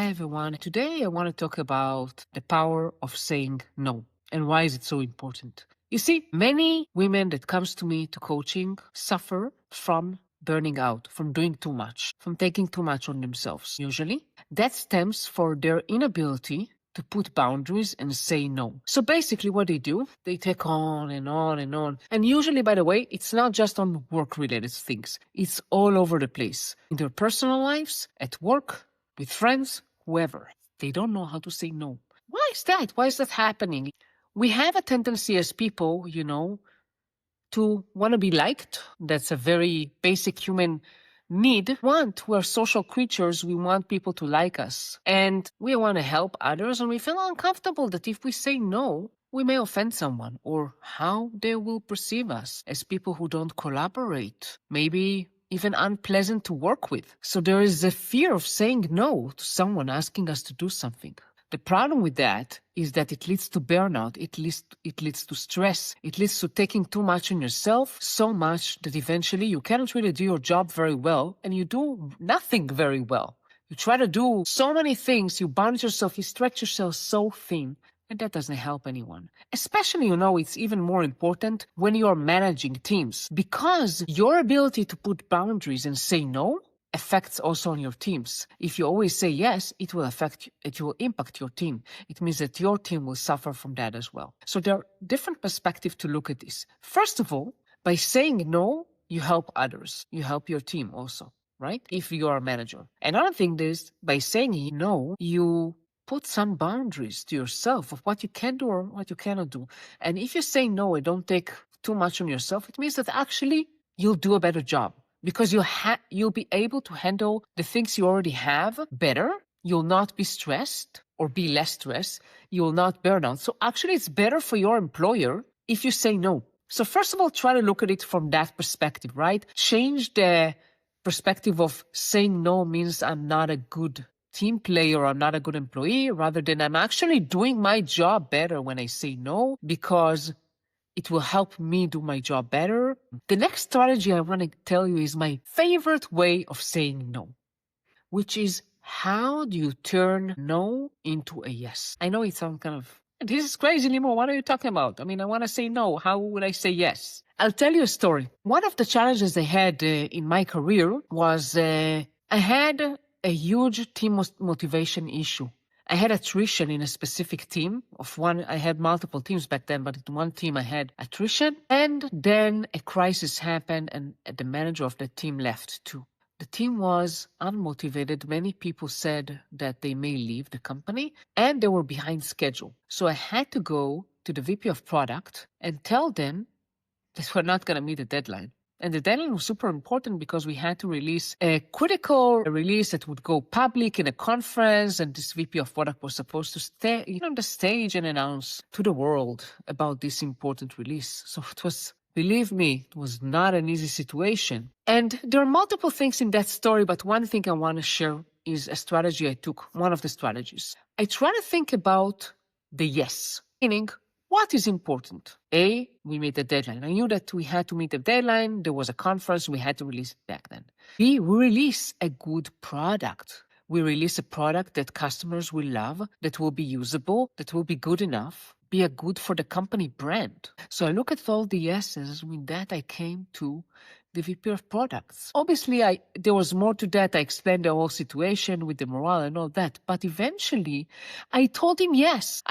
Hi everyone. Today I want to talk about the power of saying no and why is it so important. You see, many women that comes to me to coaching suffer from burning out, from doing too much, from taking too much on themselves. Usually, that stems for their inability to put boundaries and say no. So basically what they do, they take on and on and on. And usually, by the way, it's not just on work-related things. It's all over the place. In their personal lives, at work, with friends, whoever. They don't know how to say no. Why is that? Why is that happening? We have a tendency as people, to want to be liked. That's a very basic human need. We're social creatures. We want people to like us. And we want to help others. And we feel uncomfortable that if we say no, we may offend someone or how they will perceive us as people who don't collaborate. Maybe even unpleasant to work with. So there is a fear of saying no to someone asking us to do something. The problem with that is that it leads to burnout, it leads to stress, it leads to taking too much on yourself, so much that eventually you cannot really do your job very well and you do nothing very well. You try to do so many things, you bound yourself, you stretch yourself so thin, and that doesn't help anyone. Especially, it's even more important when you are managing teams, because your ability to put boundaries and say no affects also on your teams. If you always say yes, it will impact your team. It means that your team will suffer from that as well. So there are different perspectives to look at this. First of all, by saying no, you help others. You help your team also, right? If you are a manager. Another thing is, by saying no, you put some boundaries to yourself of what you can do or what you cannot do. And if you say no and don't take too much on yourself, it means that actually you'll do a better job. Because you'll be able to handle the things you already have better. You'll not be stressed or be less stressed. You will not burn out. So actually, it's better for your employer if you say no. So first of all, try to look at it from that perspective, right? Change the perspective of saying no means I'm not a good team player or I'm not a good employee, rather than I'm actually doing my job better when I say no, because it will help me do my job better. The next strategy I want to tell you is my favorite way of saying no, which is how do you turn no into a yes? I know it sounds this is crazy, Limor. What are you talking about? I want to say no. How would I say yes? I'll tell you a story. One of the challenges I had in my career was I had a huge team motivation issue. I had attrition in a specific team of one. I had multiple teams back then, but in one team I had attrition. And then a crisis happened and the manager of the team left too. The team was unmotivated. Many people said that they may leave the company and they were behind schedule. So I had to go to the VP of product and tell them that we're not going to meet the deadline. And the deadline was super important because we had to release a critical release that would go public in a conference, and this VP of product was supposed to stay on the stage and announce to the world about this important release. So it was, believe me, it was not an easy situation. And there are multiple things in that story, but one thing I want to share is a strategy I took, one of the strategies. I try to think about the yes, meaning what is important? A, we meet the deadline. I knew that we had to meet the deadline. There was a conference. We had to release it back then. B, we release a good product. We release a product that customers will love, that will be usable, that will be good enough, be a good for the company brand. So I look at all the yeses. With that, I came to the VP of products. Obviously, there was more to that. I explained the whole situation with the morale and all that. But eventually, I told him yes.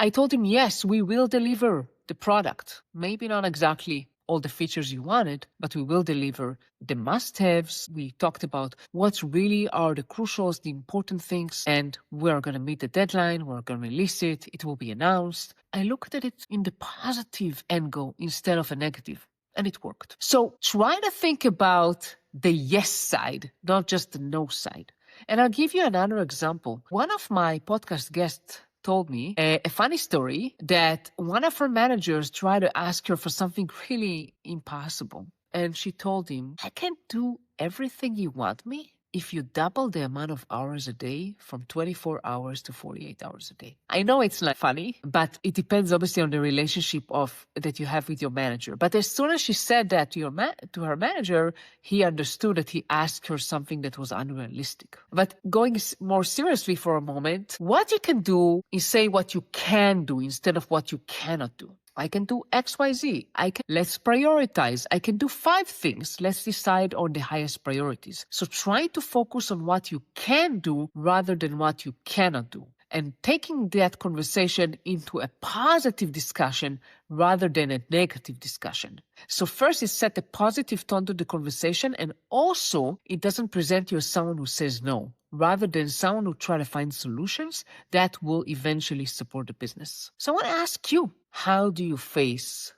We will deliver the product. Maybe not exactly all the features you wanted, but we will deliver the must-haves. We talked about what really are the crucials, the important things, and we're going to meet the deadline. We're going to release it. It will be announced. I looked at it in the positive angle instead of a negative. And it worked. So try to think about the yes side, not just the no side. And I'll give you another example. One of my podcast guests told me a funny story that one of her managers tried to ask her for something really impossible. And she told him, I can do everything you want me if you double the amount of hours a day from 24 hours to 48 hours a day. I know it's not funny, but it depends obviously on the relationship that you have with your manager. But as soon as she said that to her manager, he understood that he asked her something that was unrealistic. But going more seriously for a moment, what you can do is say what you can do instead of what you cannot do. I can do X, Y, Z. Let's prioritize. I can do 5 things. Let's decide on the highest priorities. So try to focus on what you can do rather than what you cannot do. And taking that conversation into a positive discussion rather than a negative discussion. So first, it set a positive tone to the conversation, and also it doesn't present you as someone who says no, rather than someone who try to find solutions that will eventually support the business. So I want to ask you, how do you face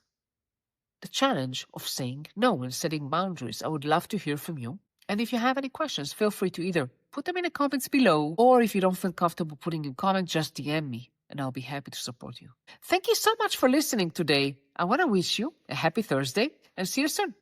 the challenge of saying no and setting boundaries? I would love to hear from you. And if you have any questions, feel free to either put them in the comments below, or if you don't feel comfortable putting in comments, just DM me and I'll be happy to support you. Thank you so much for listening today. I want to wish you a happy Thursday and see you soon.